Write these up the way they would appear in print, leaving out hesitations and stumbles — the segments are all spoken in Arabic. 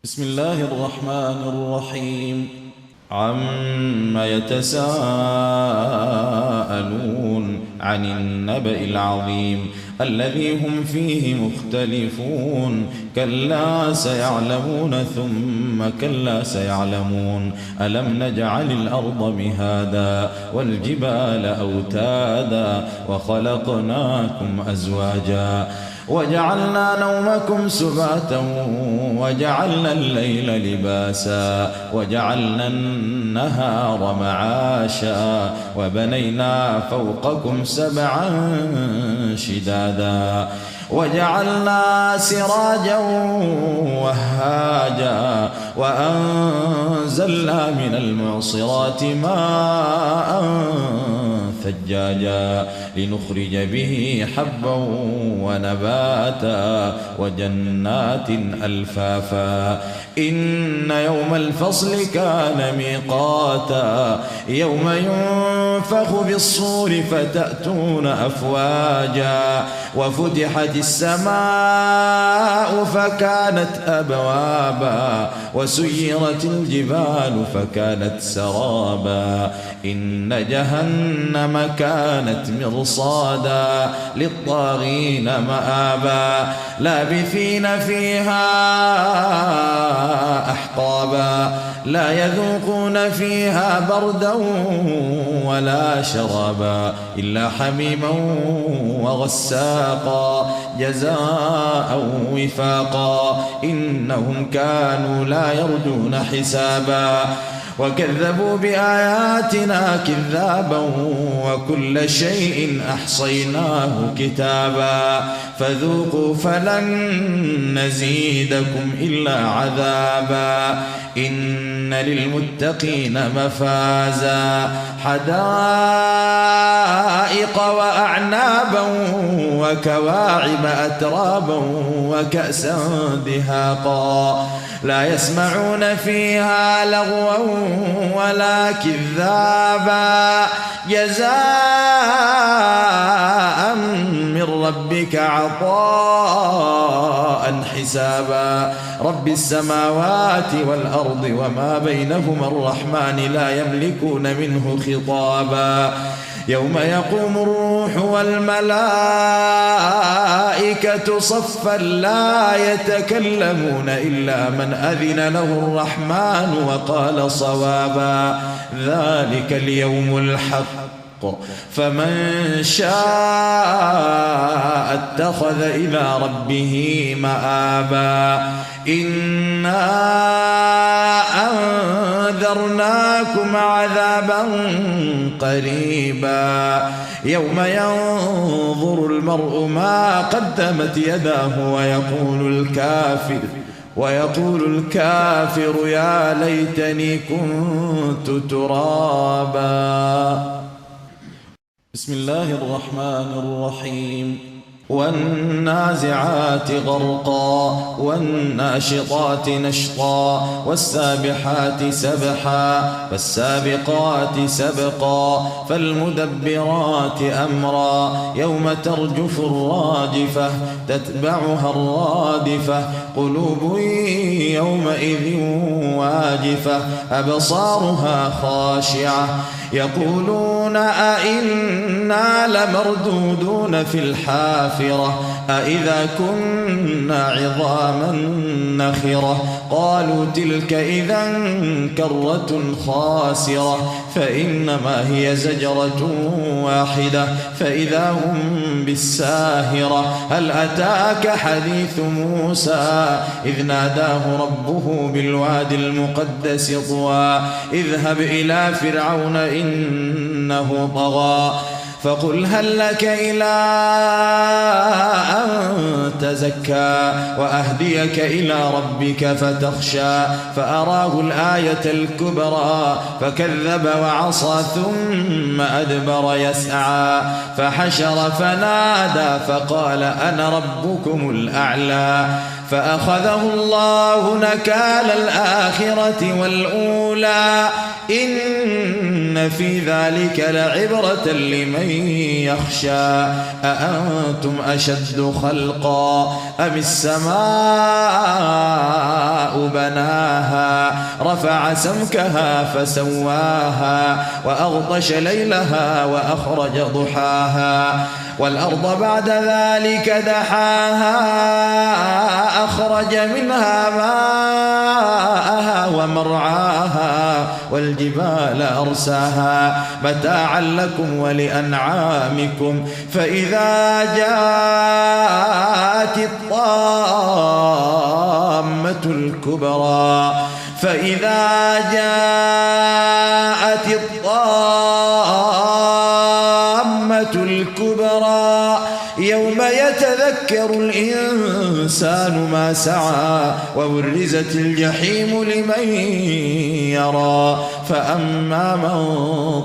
بسم الله الرحمن الرحيم. عم يتساءلون عن النبأ العظيم الذي هم فيه مختلفون. كلا سيعلمون ثم كلا سيعلمون. ألم نجعل الأرض مهادا والجبال أوتادا وخلقناكم أزواجا وجعلنا نومكم سباتا وجعلنا الليل لباسا وجعلنا النهار معاشا وبنينا فوقكم سبعا شدادا وجعلنا سراجا وهاجا وأنزلنا من المعصرات ماء ثجاجا لنخرج به حبا ونباتا وجنات ألفافا. إن يوم الفصل كان ميقاتا يوم ينفخ في الصور فتأتون أفواجا وفتحت السماء فكانت أبوابا وسيرت الجبال فكانت سرابا. إن جهنم كانت مرصادا للطاغين مآبا لابثين فيها أحقابا لا يذوقون فيها بردا ولا شرابا إلا حميما وغساقا جزاء وفاقا. إنهم كانوا لا يرجون حسابا وكذبوا بآياتنا كذابا وكل شيء أحصيناه كتابا فذوقوا فلن نزيدكم إلا عذابا. إن للمتقين مفازا حدائق وأعنابا وكواعب أترابا وكأسا دهاقا لا يسمعون فيها لغوا ولا كذابا جزاء من ربك عطاء حسابا. رب السماوات والأرض وما بينهما الرحمن لا يملكون منه خطابا. يوم يقوم الروح والملائكة صفا لا يتكلمون إلا من أذن له الرحمن وقال صوابا. ذلك اليوم الحق فمن شاء اتخذ إلى ربه مآبا. إنا أنذرناكم عذابا قريبا يوم ينظر المرء ما قدمت يداه ويقول الكافر يا ليتني كنت ترابا. بسم الله الرحمن الرحيم. والنازعات غرقا والناشطات نشطا والسابحات سبحا فالسابقات سبقا فالمدبرات أمرا يوم ترجف الراجفة تتبعها الرادفة قلوب يومئذ واجفة أبصارها خاشعة يقولون أئنا لمردودون في الحافرة أئذا كنا عظاما نخرة قالوا تلك إذا كرة خاسرة فإنما هي زجرة واحدة فإذا هم بالساهرة. هل أتاك حديث موسى إذ ناداه ربه بالوادي المقدس طوى اذهب إلى فرعون إنه طغى فقل هل لك إلى أن تزكى وأهديك إلى ربك فتخشى فأراه الآية الكبرى فكذب وعصى ثم أدبر يسعى فحشر فنادى فقال أنا ربكم الأعلى فأخذه الله نكال الآخرة والأولى إن في ذلك لعبرة لمن يخشى أأنتم أشد خلقا أم السماء بناها رفع سمكها فسواها وأغطش ليلها وأخرج ضحاها والأرض بعد ذلك دحاها أخرج منها ماءها ومرعاها والجبال أرساها متاعا لكم ولأنعامكم فإذا جاءت الطامة الكبرى يوم يتذكر الإنسان ما سعى وبرزت الجحيم لمن يرى فأما من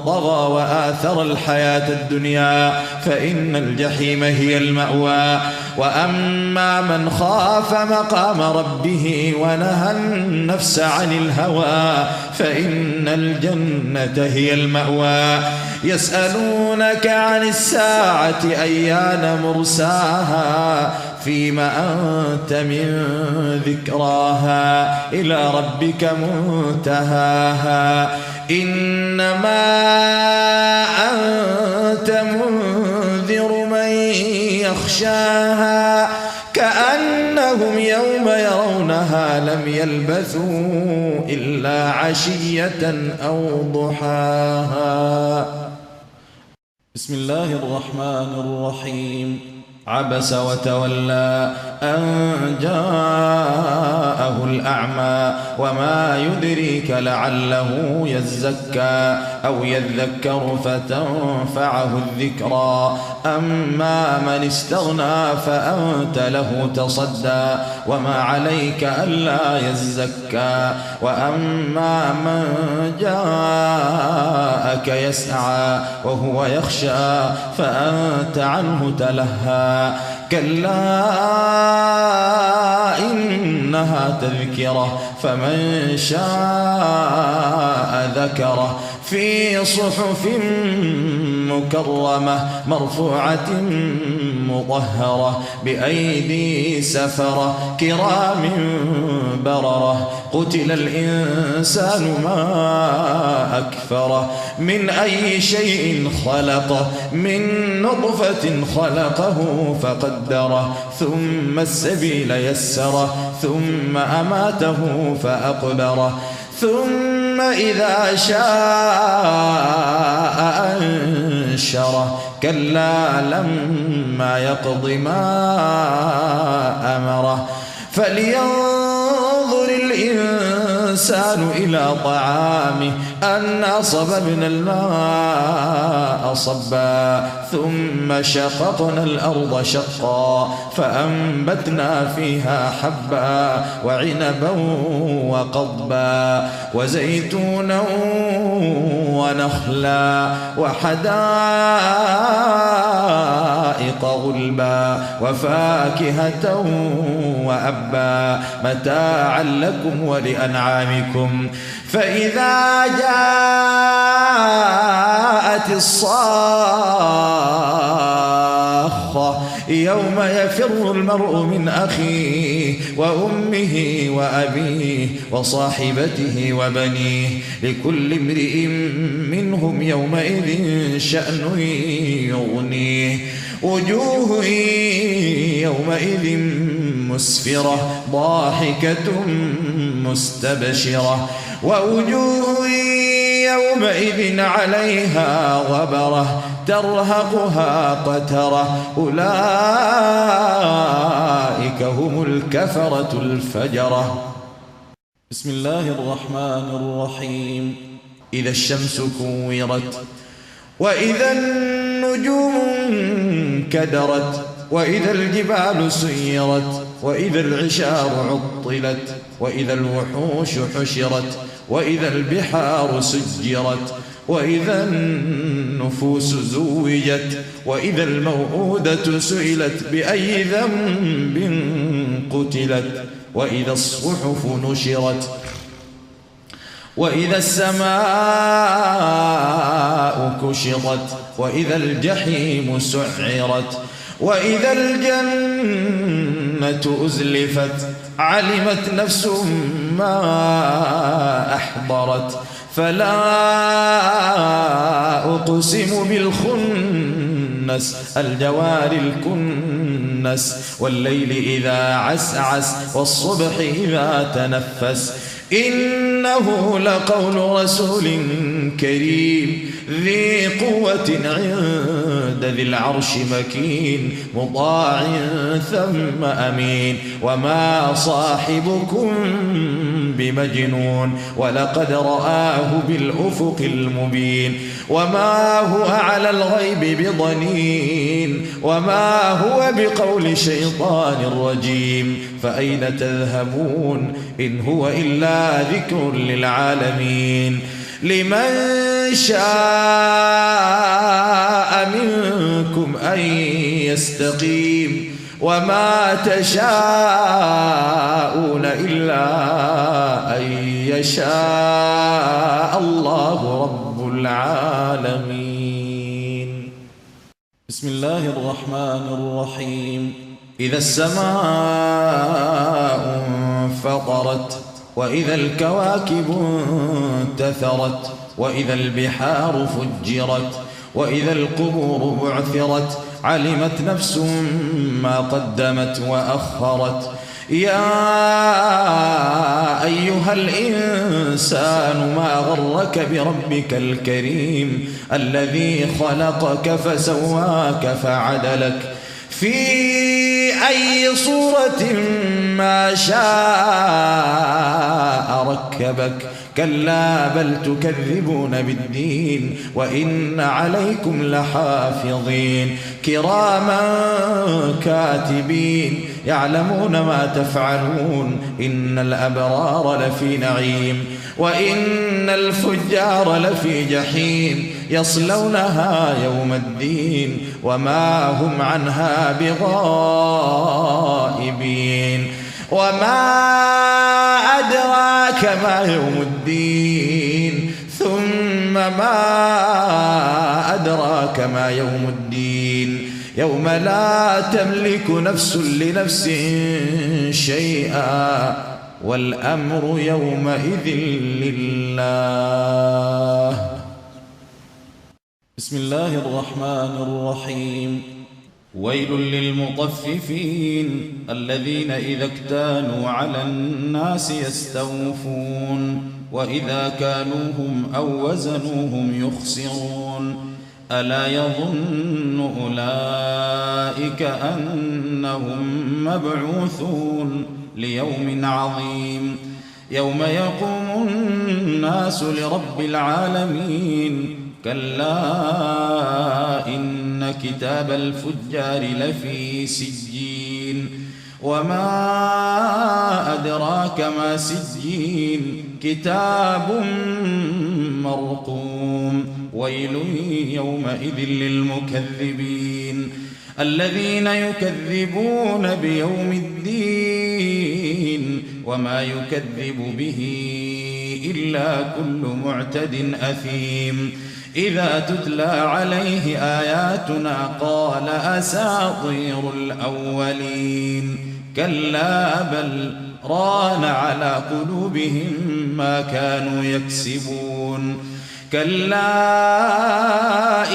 طغى وآثر الحياة الدنيا فإن الجحيم هي المأوى وأما من خاف مقام ربه ونهى النفس عن الهوى فإن الجنة هي المأوى يسألونك عن الساعة أيان مرساها فيما أنت من ذكراها إلى ربك منتهاها إنما أنت منذر من يخشاها كأنهم يوم يرونها لم يلبثوا إلا عشية أو ضحاها. بسم الله الرحمن الرحيم. عبس وتولى أن جاءه الأعمى وما يدريك لعله يزكى أو يذكر فتنفعه الذكرى أما من استغنى فأنت له تصدى وما عليك ألا يزكى وأما من جاءك يسعى وهو يخشى فأنت عنه تلهى كلا إنها تذكرة فمن شاء ذكره في صحف مكرمة مرفوعة مطهرة بأيدي سفرة كرام بررة قتل الإنسان ما أكفره من أي شيء خلقه من نطفة خلقه فقدره ثم السبيل يسره ثم أماته فأقبره ثم إذا شاء أنشره كلا لما يقض ما أمره فلينظر الإنسان إلى طعامه أنا صببنا الماء صبا ثم شققنا الأرض شقا فأنبتنا فيها حبا وعنبا وقضبا وزيتونا ونخلا وحدائق غلبا وفاكهة وأبا متاعا لكم ولأنعامكم فإذا جاءت الصاخة يوم يفر المرء من أخيه وأمه وأبيه وصاحبته وبنيه لكل امرئ منهم يومئذ شأن يغنيه وجوه يومئذ مسفرة ضاحكة مستبشرة ووجوه يومئذ عليها غبرة ترهقها قترة أولئك هم الكفرة الفجرة. بسم الله الرحمن الرحيم. إذا الشمس كورت وإذا النجوم انكدرت وإذا الجبال سيرت وإذا العشار عطلت وإذا الوحوش حشرت وإذا البحار سجرت وإذا النفوس زوجت وإذا الموءودة سئلت بأي ذنب قتلت وإذا الصحف نشرت وإذا السماء كشطت وإذا الجحيم سعرت وإذا الجنة أزلفت علمت نفس ما أحضرت فلا أقسم بالخنس الجوار الكنس والليل إذا عسعس والصبح إذا تنفس إنه لقول رسول كريم ذي قوة عند ذي العرش مكين مطاع ثم أمين وما صاحبكم بمجنون ولقد رآه بالأفق المبين وما هو على الغيب بضنين وما هو بقول شيطان رجيم فأين تذهبون إن هو إلا ذكر للعالمين لمن شاء منكم أن يستقيم وما تشاءون إلا أن يشاء الله رب العالمين. بسم الله الرحمن الرحيم. إذا السماء انفطرت وإذا الكواكب انتثرت وإذا البحار فجرت وإذا القبور بعثرت علمت نفس ما قدمت وأخرت يا أيها الإنسان ما غرك بربك الكريم الذي خلقك فسواك فعدلك في أي صورة ما شاء ركبك كلا بل تكذبون بالدين وإن عليكم لحافظين كراما كاتبين يعلمون ما تفعلون إن الأبرار لفي نعيم وإن الفجار لفي جحيم يصلونها يوم الدين وما هم عنها بغائبين وما أدراك ما يوم الدين ثم ما أدراك ما يوم الدين يوم لا تملك نفس لنفس شيئا والأمر يومئذ لله. بسم الله الرحمن الرحيم. ويل للمطففين الذين إذا اكتالوا على الناس يستوفون وإذا كالوهم أو وزنوهم يخسرون ألا يظن أولئك أنهم مبعوثون ليوم عظيم يوم يقوم الناس لرب العالمين كلا إن كتاب الفجار لفي سجين وما أدراك ما سجين كتاب مرقوم ويل يومئذ للمكذبين الذين يكذبون بيوم الدين وما يكذب به إلا كل معتد أثيم إذا تتلى عليه آياتنا قال أساطير الأولين كلا بل ران على قلوبهم ما كانوا يكسبون كلا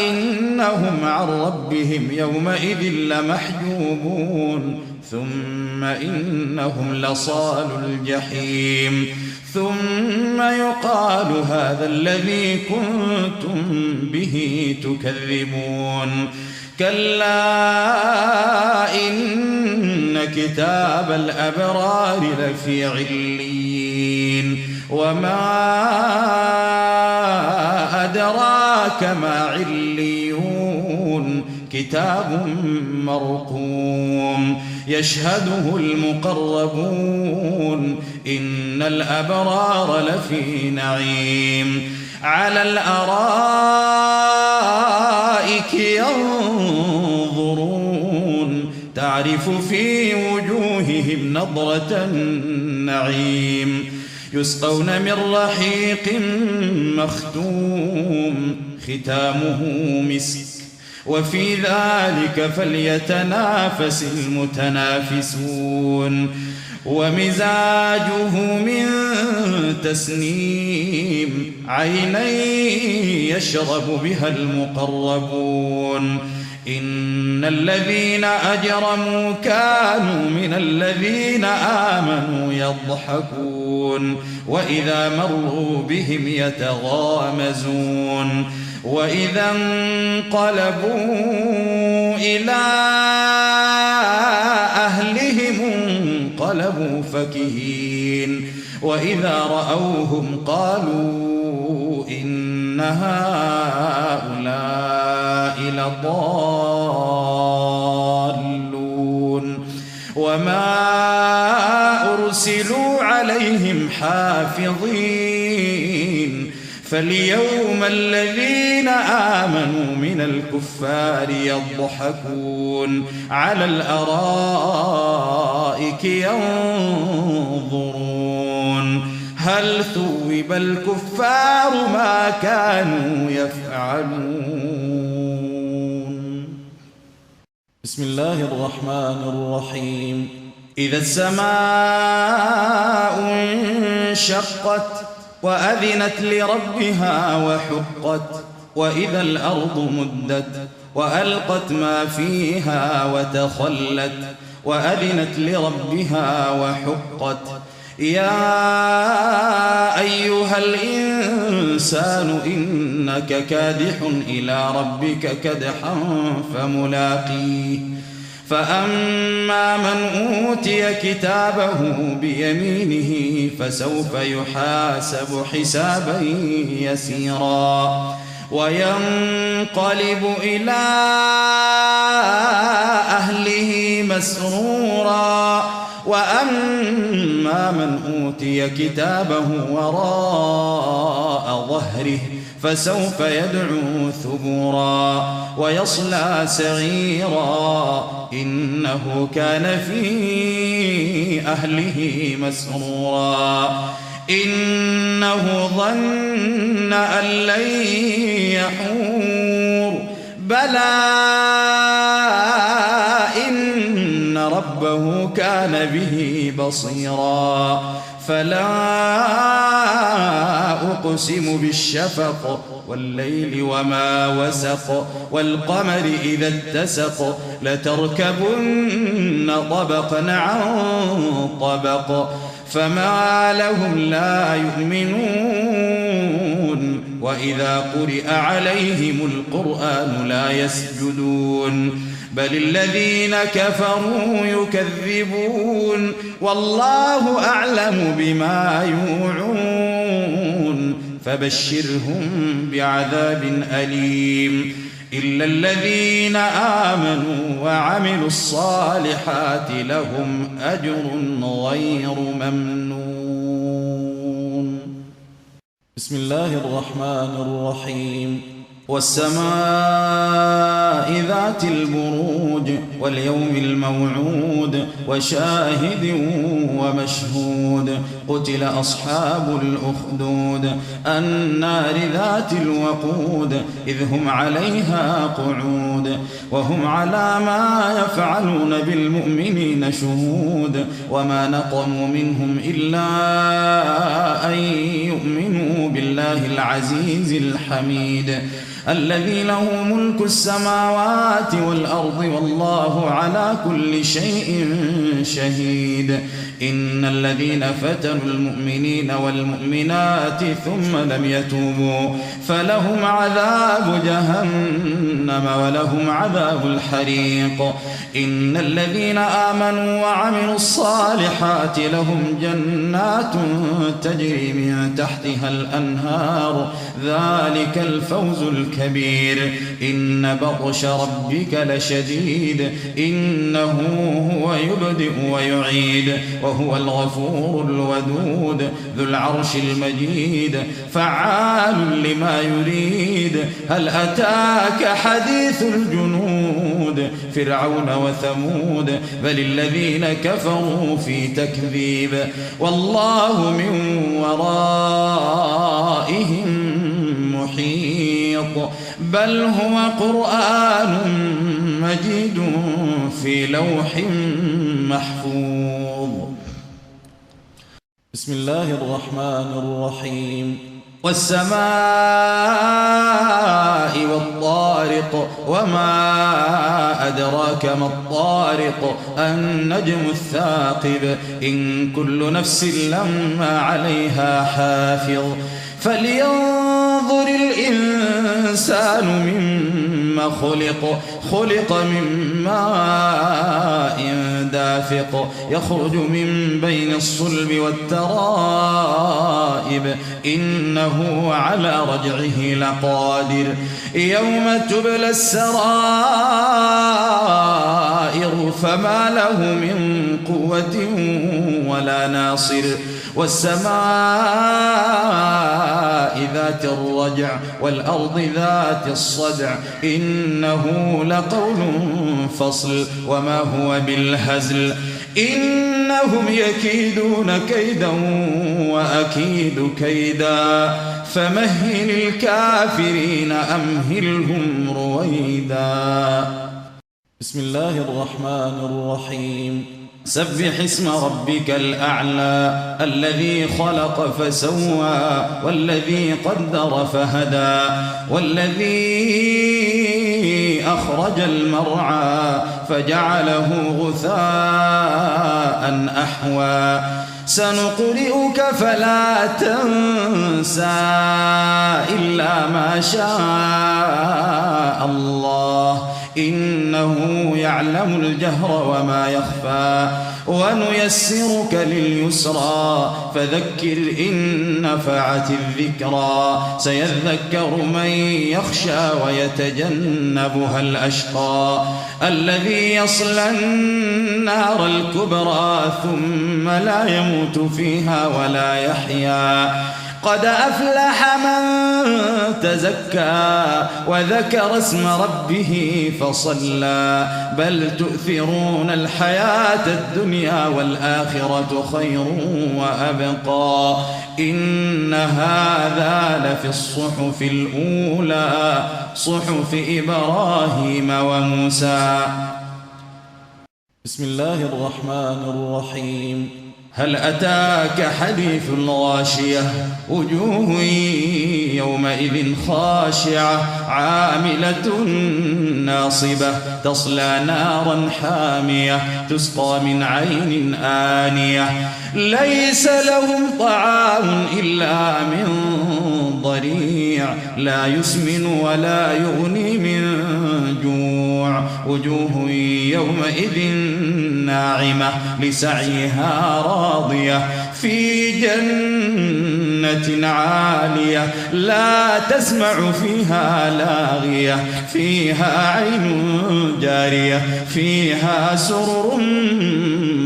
إنهم عن ربهم يومئذ لمحجوبون ثم إنهم لصال الجحيم ثم يقال هذا الذي كنتم به تكذبون كلا إن كتاب الأبرار لفي عليين وما أدراك ما عليون كتاب مرقوم يشهده المقربون إن الأبرار لفي نعيم على الأرائك ينظرون تعرف في وجوههم نضرة النعيم يسقون من رحيق مختوم ختامه مسك وفي ذلك فليتنافس المتنافسون ومزاجه من تسنيم عينا يشرب بها المقربون إن الذين أجرموا كانوا من الذين آمنوا يضحكون وإذا مروا بهم يتغامزون وإذا انقلبوا إلى أهلهم انقلبوا فكهين وإذا رأوهم قالوا إن هؤلاء لضالون وما أرسلوا عليهم حافظين فاليوم الذين آمنوا من الكفار يضحكون على الأرائك ينظرون هل ثوب الكفار ما كانوا يفعلون. بسم الله الرحمن الرحيم. إذا السماء انشقت وأذنت لربها وحقت وإذا الأرض مدت وألقت ما فيها وتخلت وأذنت لربها وحقت يا أيها الإنسان إنك كادح إلى ربك كدحا فملاقيه فأما من أوتي كتابه بيمينه فسوف يحاسب حسابا يسيرا وينقلب إلى أهله مسرورا وأما من أوتي كتابه وراء ظهره فسوف يدعو ثبورا ويصلى سعيرا إنه كان في أهله مسرورا إنه ظن أن لن يحور بلى إن ربه كان به بصيرا فلا أقسم بالشفق والليل وما وسق والقمر إذا اتسق لتركبن طبقا عن طبق فما لهم لا يؤمنون وإذا قرئ عليهم القرآن لا يسجدون بل الذين كفروا يكذبون والله أعلم بما يوعون فبشرهم بعذاب أليم إلا الذين آمنوا وعملوا الصالحات لهم أجر غير ممنون. بسم الله الرحمن الرحيم. والسماء ذات البروج واليوم الموعود وشاهد ومشهود قتل أصحاب الأخدود النار ذات الوقود إذ هم عليها قعود وهم على ما يفعلون بالمؤمنين شهود وما نقموا منهم إلا أن يؤمنوا بالله العزيز الحميد الذي له ملك السماوات والأرض والله على كل شيء شهيد إن الذين فتنوا المؤمنين والمؤمنات ثم لم يتوبوا فلهم عذاب جهنم ولهم عذاب الحريق إن الذين آمنوا وعملوا الصالحات لهم جنات تجري من تحتها الأنهار ذلك الفوز الكبير إن بطش ربك لشديد إنه هو يبدئ ويعيد وهو الغفور الودود ذو العرش المجيد فعال لما يريد. هل أتاك حديث الجنود فرعون وثمود بل الذين كفروا في تكذيب والله من ورائهم محيط بل هو قرآن مجيد في لوح محفوظ. بسم الله الرحمن الرحيم. والسماء والطارق وما أدراك ما الطارق النجم الثاقب إن كل نفس لما عليها حافظ فلينظر الإنسان مما خلق من ماء دافق يخرج من بين الصلب والترائب إنه على رجعه لقادر يوم تبلى السرائر فما له من قوة ولا ناصر. والسماء ذات الرجع والأرض ذات الصدع إنه لقول فصل وما هو بالهزل إنهم يكيدون كيدا وأكيد كيدا فمهل الكافرين أمهلهم رويدا. بسم الله الرحمن الرحيم. سبح اسم ربك الأعلى الذي خلق فسوى والذي قدر فهدى والذي أخرج المرعى فجعله غثاء أحوى سنقرئك فلا تنسى إلا ما شاء الله إنه يعلم الجهر وما يخفى ونيسرك لليسرى فذكر إن نفعت الذكرى سيذكر من يخشى ويتجنبها الأشقى الذي يصلى النار الكبرى ثم لا يموت فيها ولا يحيا قد أفلح من تزكى وذكر اسم ربه فصلى بل تؤثرون الحياة الدنيا والآخرة خير وأبقى إن هذا لفي الصحف الأولى صحف إبراهيم وموسى. بسم الله الرحمن الرحيم. هل أتاك حديث الغاشية وجوه يومئذ خاشعة عاملة ناصبة تصلى نارا حامية تسقى من عين آنية ليس لهم طعام إلا من ضريع لا يسمن ولا يغني من جوع وجوه يومئذ ناعمة لسعيها راضية في جنة عالية لا تسمع فيها لاغية فيها عين جارية فيها سرر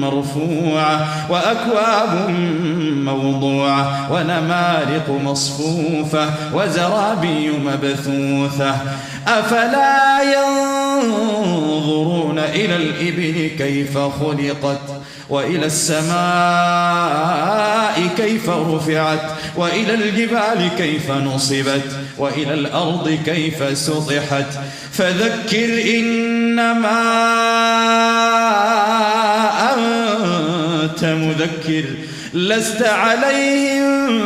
مرفوعة وأكواب موضوعة ونمارق مصفوفة وزرابي مبثوثة أفلا ينظرون إلى الإبل كيف خلقت وإلى السماء كيف رفعت وإلى الجبال كيف نصبت وإلى الأرض كيف سطحت فذكر إنما أنت مذكر لست عليهم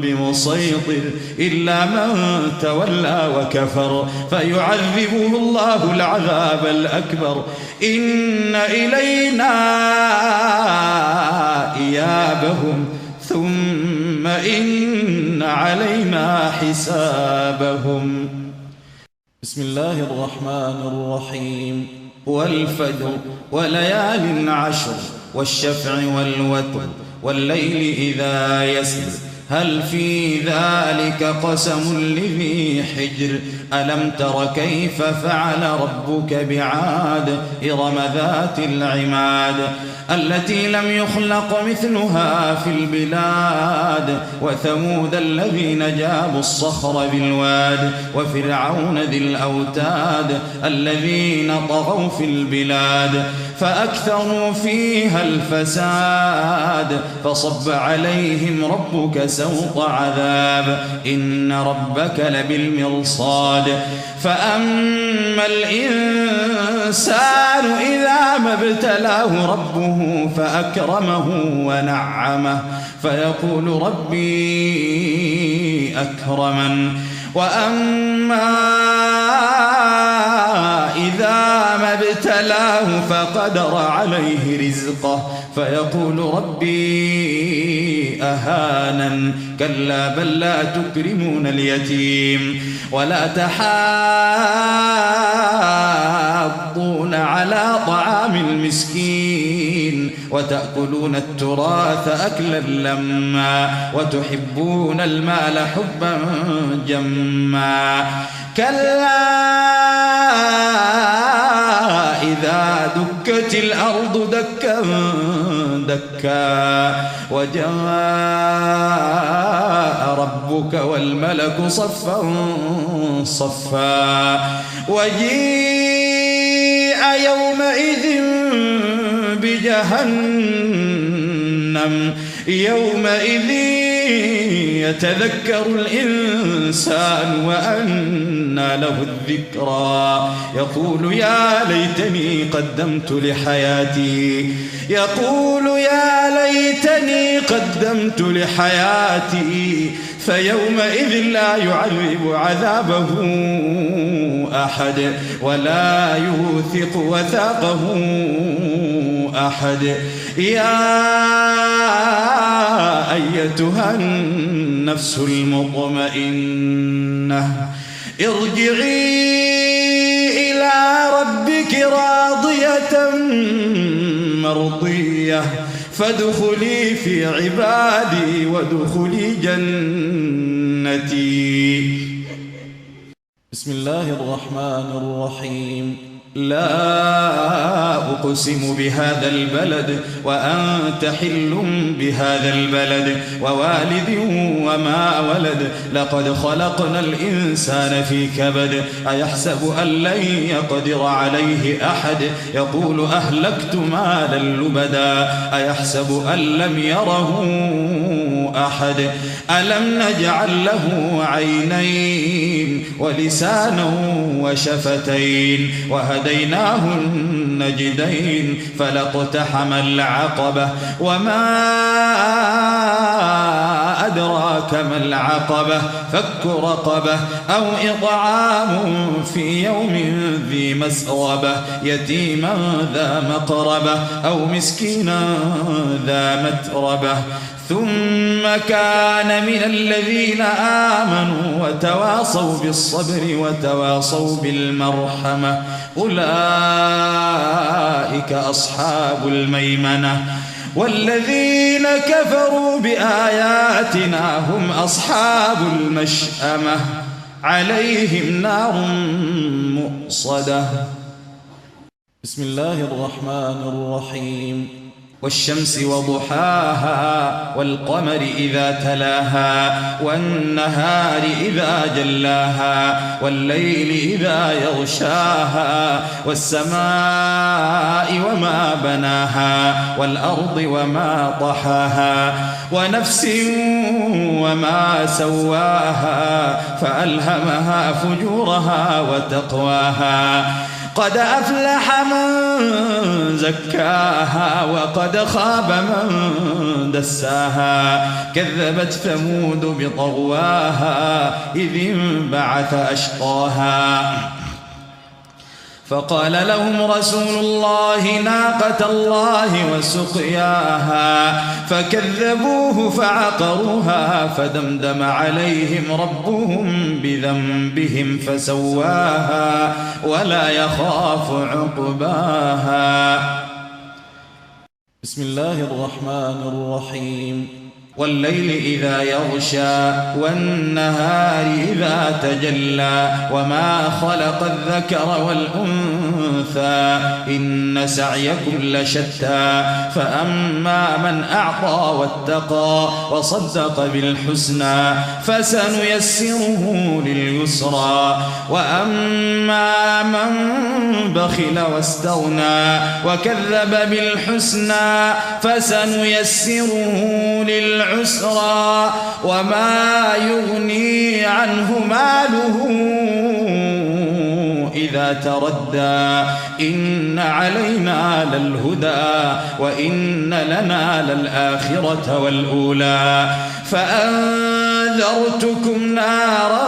بمسيطر إلا من تولى وكفر فيعذبه الله العذاب الأكبر إن إلينا إيابهم ثم إن علينا حسابهم. بسم الله الرحمن الرحيم. والفجر وليال عشر والشفع والوتر والليل إذا يسر هل في ذلك قسم لذي حجر ألم تر كيف فعل ربك بعاد إرم ذات العماد التي لم يخلق مثلها في البلاد وثمود الذين جابوا الصخر بالواد وفرعون ذي الأوتاد الذين طغوا في البلاد فأكثروا فيها الفساد فصب عليهم ربك سوط عذاب إن ربك لبالمرصاد فأما الإنسان إذا ما ابتلاه ربه فأكرمه ونعمه فيقول ربي أكرمن وأما إذا ما ابتلاه فقدر عليه رزقه فيقول ربي أهانن كلا بل لا تكرمون اليتيم ولا تحاضون على طعام المسكين وتأكلون التراث أكلا لما وتحبون المال حبا جما كلا إذا دكت الأرض دكا دكا وجاء ربك والملك صفا صفا وجيء يومئذ بجهنم يومئذ يتذكر الإنسان وأنى له الذكرى يقول يا ليتني قدمت لحياتي يقول يا ليتني قدمت لحياتي فيومئذ لا يعذب عذابه أحد ولا يوثق وثاقه أحد يا أيتها النفس المطمئنة ارجعي إلى ربك راضية مرضية فادخلي في عبادي وادخلي جنتي. بسم الله الرحمن الرحيم. لا أقسم بهذا البلد وأنت حل بهذا البلد ووالد وما ولد لقد خلقنا الإنسان في كبد أيحسب أن لن يقدر عليه أحد يقول أهلكت مالا لبدا أيحسب أن لم يره أحد ألم نجعل له عينين ولسانا وشفتين وهديناه النجدين فلاقتحم العقبة وما أدراك ما العقبة فك رقبة أو إطعام في يوم ذي مسغبة يتيما ذا مقربة أو مسكينا ذا متربة ثم كان من الذين آمنوا وتواصوا بالصبر وتواصوا بالمرحمة أولئك أصحاب الميمنة والذين كفروا بآياتنا هم أصحاب المشأمة عليهم نار مؤصدة. بسم الله الرحمن الرحيم. والشمس وضحاها والقمر إذا تلاها والنهار إذا جلاها والليل إذا يغشاها والسماء وما بناها والأرض وما طحاها ونفس وما سواها فألهمها فجورها وتقواها قد أفلح من زكاها وقد خاب من دساها كذبت ثمود بطغواها إذ انبعث أشقاها فقال لهم رسول الله ناقة الله وسقياها فكذبوه فعقروها فدمدم عليهم ربهم بذنبهم فسواها ولا يخاف عقباها. بسم الله الرحمن الرحيم. والليل إذا يغشى والنهار إذا تجلى وما خلق الذكر والأنثى إن سعيكم لشتى فأما من أعطى واتقى وصدق بالحسنى فسنيسره لليسرى وأما من بخل واستغنى وكذب بالحسنى فسنيسره للعسرى وما يغني عنه ماله إذا تردى إن علينا للهدى وإن لنا للآخرة والأولى فأنذرتكم نارا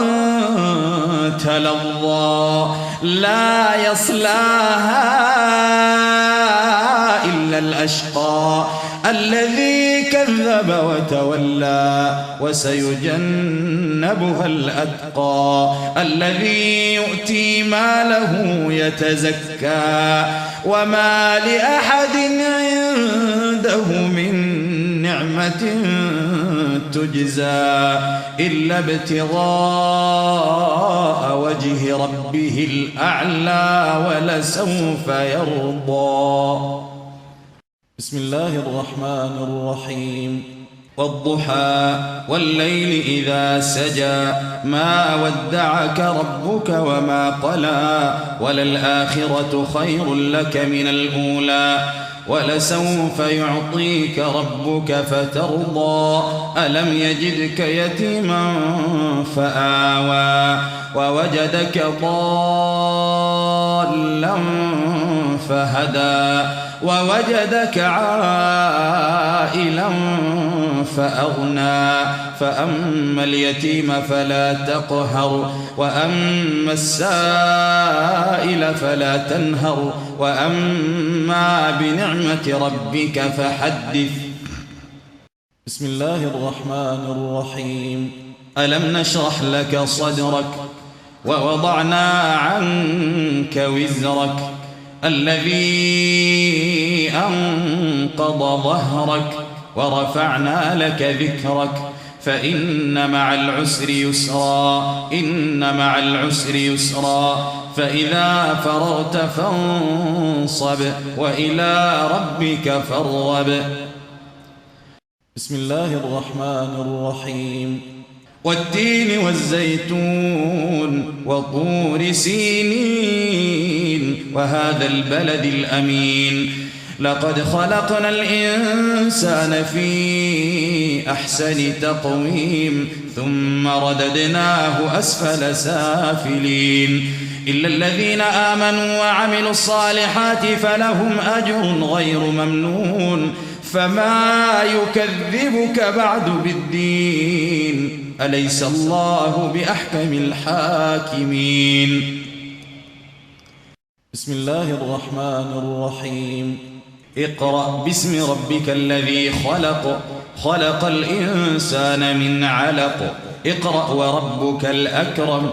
تلظى لا يصلاها إلا الأشقى الذي كذب وتولى وسيجنبها الأتقى الذي يؤتي ماله يتزكى وما لأحد عنده من نعمة تجزى إلا ابتغاء وجه ربه الأعلى ولسوف يرضى. بسم الله الرحمن الرحيم. والضحى والليل إذا سجى ما ودعك ربك وما قلى وللآخرة خير لك من الأولى ولسوف يعطيك ربك فترضى ألم يجدك يتيما فآوى ووجدك ضالا فهدى ووجدك عائلا فأغنى فأما اليتيم فلا تقهر وأما السائل فلا تنهر وأما بنعمة ربك فحدث. بسم الله الرحمن الرحيم. ألم نشرح لك صدرك ووضعنا عنك وزرك الذي أنقض ظهرك ورفعنا لك ذكرك فإن مع العسر يسرا إن مع العسر يسرا فإذا فرغت فانصب وإلى ربك فارغب. بسم الله الرحمن الرحيم. والتين والزيتون وطور سينين وهذا البلد الأمين لقد خلقنا الإنسان في أحسن تقويم ثم رددناه أسفل سافلين إلا الذين آمنوا وعملوا الصالحات فلهم أجر غير ممنون فما يكذبك بعد بالدين أليس الله بأحكم الحاكمين. بسم الله الرحمن الرحيم. اقرأ باسم ربك الذي خلق خلق الإنسان من علق اقرأ وربك الأكرم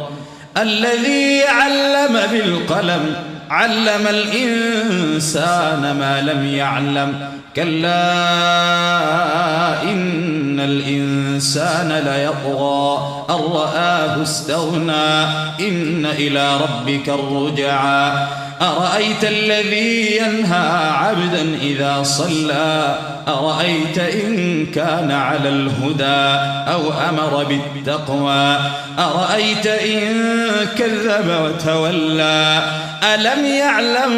الذي علم بالقلم علم الإنسان ما لم يعلم كلا إن الإنسان ليطغى أن رآه استغنى إن إلى ربك الرجعى أرأيت الذي ينهى عبدا إذا صلى أرأيت إن كان على الهدى أو أمر بالتقوى أرأيت إن كذب وتولى ألم يعلم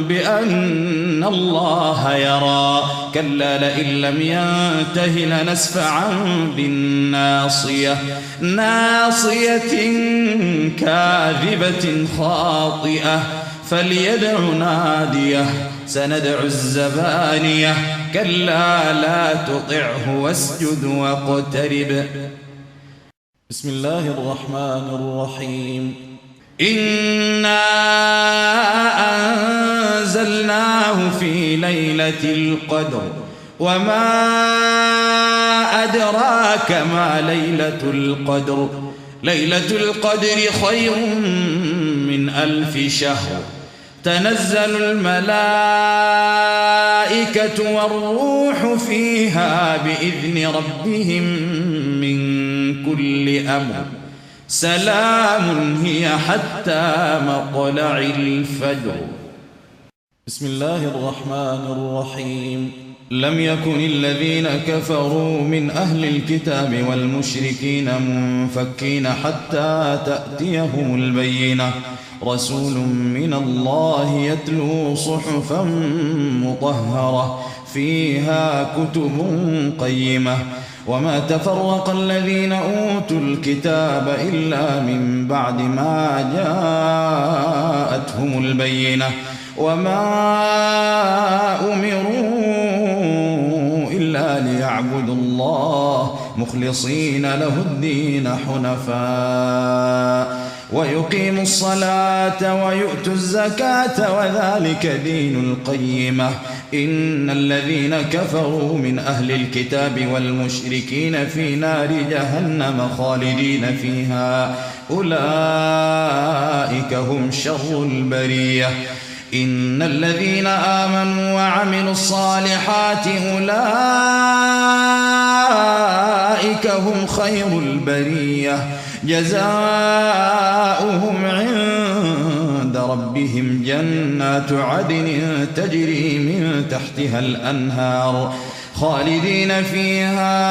بأن الله يرى كلا لئن لم ينته لنسفعا بالناصية ناصية كاذبة خاطئة فليدع ناديه سندع الزبانية كلا لا تطعه واسجد واقترب. بسم الله الرحمن الرحيم. إنا أنزلناه في ليلة القدر وما أدراك ما ليلة القدر ليلة القدر خير من 1000 شهر تنزل الملائكة والروح فيها بإذن ربهم من كل أمر سلام هي حتى مطلع الفجر. بسم الله الرحمن الرحيم. لم يكن الذين كفروا من أهل الكتاب والمشركين منفكين حتى تأتيهم البينة رسول من الله يتلو صحفا مطهرة فيها كتب قيمة وما تفرق الذين أوتوا الكتاب إلا من بعد ما جاءتهم البينة وما أمروا إلا ليعبدوا الله مخلصين له الدين حنفاء ويقيموا الصلاة ويؤتوا الزكاة وذلك دين القيمة إن الذين كفروا من أهل الكتاب والمشركين في نار جهنم خالدين فيها أولئك هم شر البرية إن الذين آمنوا وعملوا الصالحات أولئك هم خير البرية جزاؤهم عند ربهم جنات عدن تجري من تحتها الأنهار خالدين فيها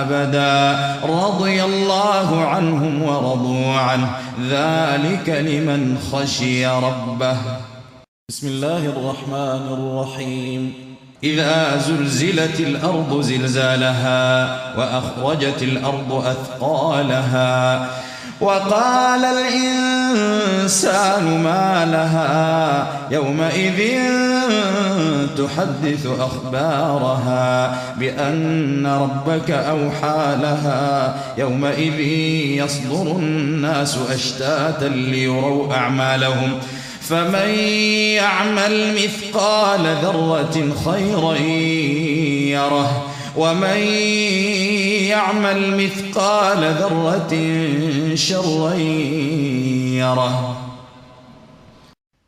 أبدا رضي الله عنهم ورضوا عنه ذلك لمن خشي ربه. بسم الله الرحمن الرحيم. إذا زلزلت الأرض زلزالها وأخرجت الأرض أثقالها وقال الإنسان ما لها يومئذ تحدث أخبارها بأن ربك أوحى لها يومئذ يصدر الناس أشتاتا ليروا أعمالهم فمن يعمل مثقال ذرة خيرا يره ومن يعمل مثقال ذرة شرا يره.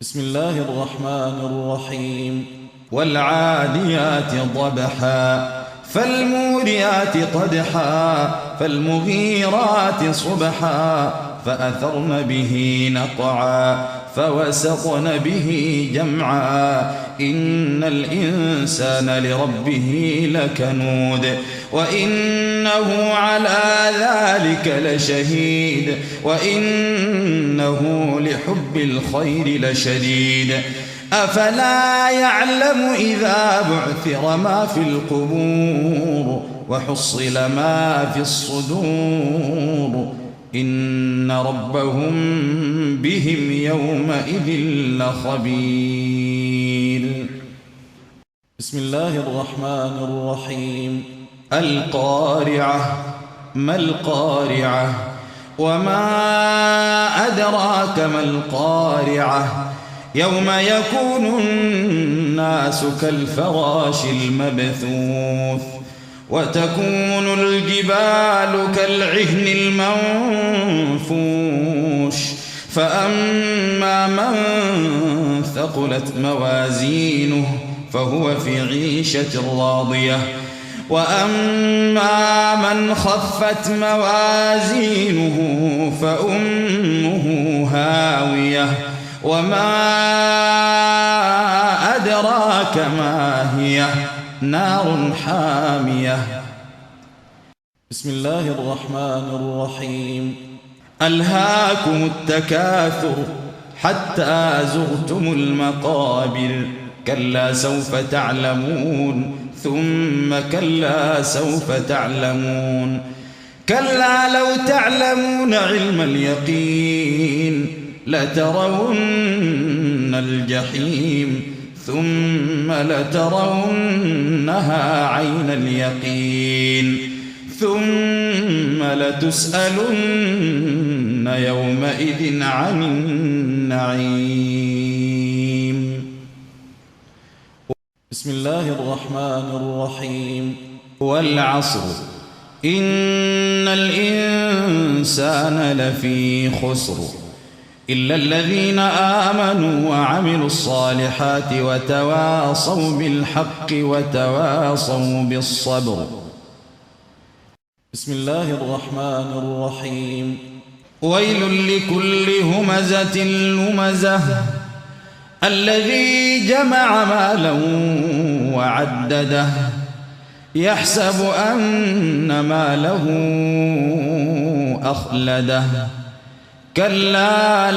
بسم الله الرحمن الرحيم. والعاديات ضبحا فالموريات قدحا فالمغيرات صبحا فأثرن به نقعا فوسطن به جمعا إن الإنسان لربه لكنود وإنه على ذلك لشهيد وإنه لحب الخير لشديد أفلا يعلم إذا بعثر ما في القبور وحصل ما في الصدور إن ربهم بهم يومئذ لخبير. بسم الله الرحمن الرحيم. القارعة ما القارعة وما أدراك ما القارعة يوم يكون الناس كالفراش المبثوث وتكون الجبال كالعهن المنفوش فأما من ثقلت موازينه فهو في عيشة راضية وأما من خفت موازينه فأمه هاوية وما أدراك ما هي نار حامية. بسم الله الرحمن الرحيم. ألهاكم التكاثر حتى زرتم المقابر كلا سوف تعلمون ثم كلا سوف تعلمون كلا لو تعلمون علم اليقين لترون الجحيم ثم لترونها عين اليقين ثم لتسألن يومئذ عن النعيم. بسم الله الرحمن الرحيم. والعصر إن الإنسان لفي خسر إلا الذين آمنوا وعملوا الصالحات وتواصوا بالحق وتواصوا بالصبر. بسم الله الرحمن الرحيم. ويل لكل همزة لمزة الذي جمع مالا وعدده يحسب أن ماله أخلده كلا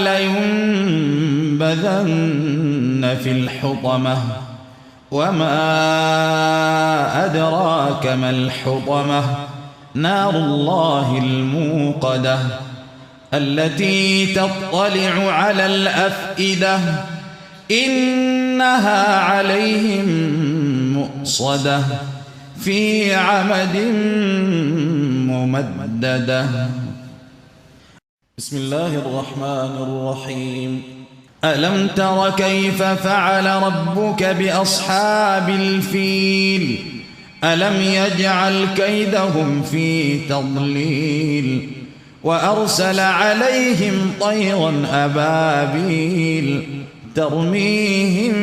لينبذن في الحطمة وما أدراك ما الحطمة نار الله الموقدة التي تطلع على الأفئدة إنها عليهم مؤصدة في عمد ممددة. بسم الله الرحمن الرحيم. ألم تر كيف فعل ربك بأصحاب الفيل ألم يجعل كيدهم في تضليل وأرسل عليهم طيرا أبابيل ترميهم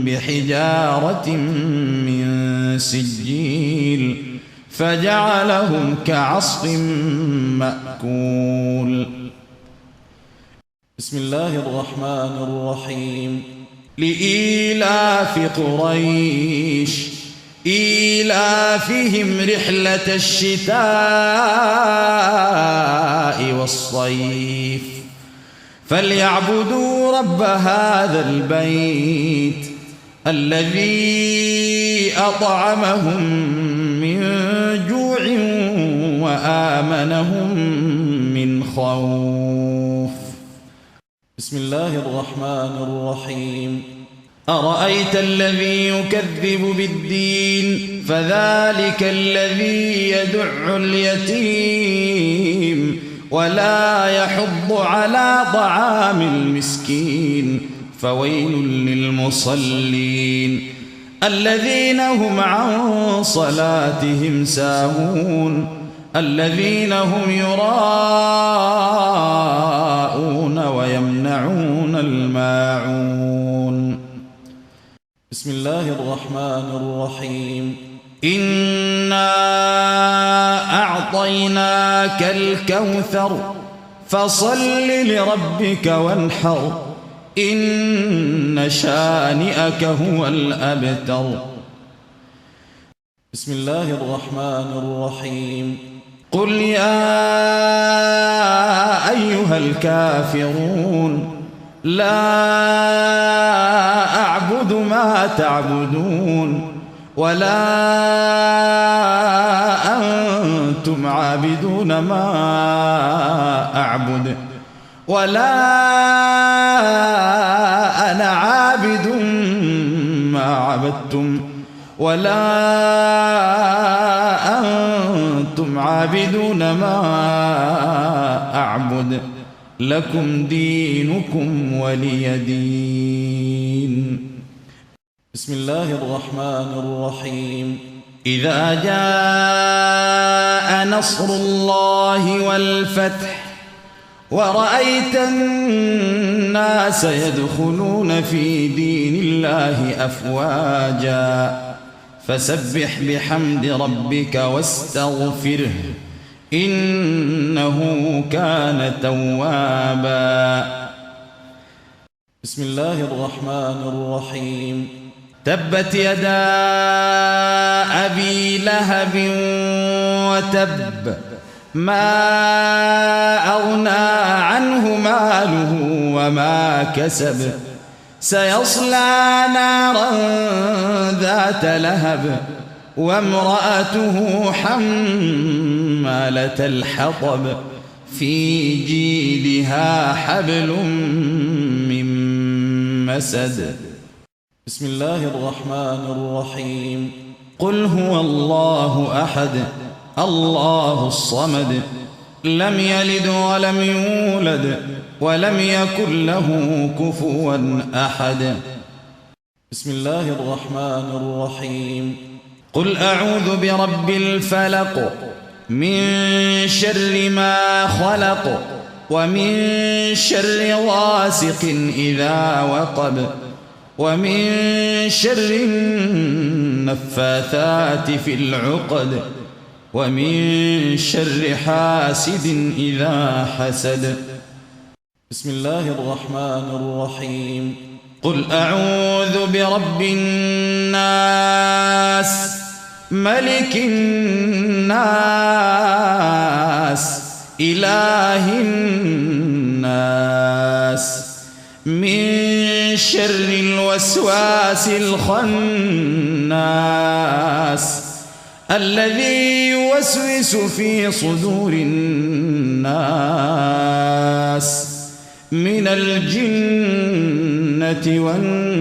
بحجارة من سجيل فجعلهم كعصف مأكول. بسم الله الرحمن الرحيم. لإيلاف قريش إيلافهم رحلة الشتاء والصيف فليعبدوا رب هذا البيت الذي أطعمهم من جوع وآمنهم من خوف. بسم الله الرحمن الرحيم. أرأيت الذي يكذب بالدين فذلك الذي يدع اليتيم ولا يحض على طعام المسكين فويل للمصلين الذين هم عن صلاتهم ساهون الذين هم يراءون ويمنعون الماعون. بسم الله الرحمن الرحيم. إنا أعطيناك الكوثر فصل لربك وانحر إن شانئك هو الأبتر. بسم الله الرحمن الرحيم. قل يا أيها الكافرون لا أعبد ما تعبدون ولا أنتم عابدون ما أعبد ولا أنا عابد ما عبدتم ولا أنتم عابدون ما أعبد لكم دينكم ولي دين. بسم الله الرحمن الرحيم. إذا جاء نصر الله والفتح ورأيت الناس يدخلون في دين الله أفواجا فسبح بحمد ربك واستغفره إنه كان توابا. بسم الله الرحمن الرحيم. تبت يدا أبي لهب وتب ما أغنى عنه ماله وما كسب سيصلى نارا ذات لهب وامرأته حمالة الحطب في جيدها حبل من مسد. بسم الله الرحمن الرحيم. قل هو الله أحد الله الصمد لم يلد ولم يولد ولم يكن له كفوا أحد. بسم الله الرحمن الرحيم. قل أعوذ برب الفلق من شر ما خلق ومن شر غاسق إذا وقب ومن شر النفاثات في العقد ومن شر حاسد إذا حسد. بسم الله الرحمن الرحيم. قل أعوذ برب الناس ملك الناس إله الناس من شر الوسواس الخناس الذي يوسوس في صدور الناس من الجنة والناس.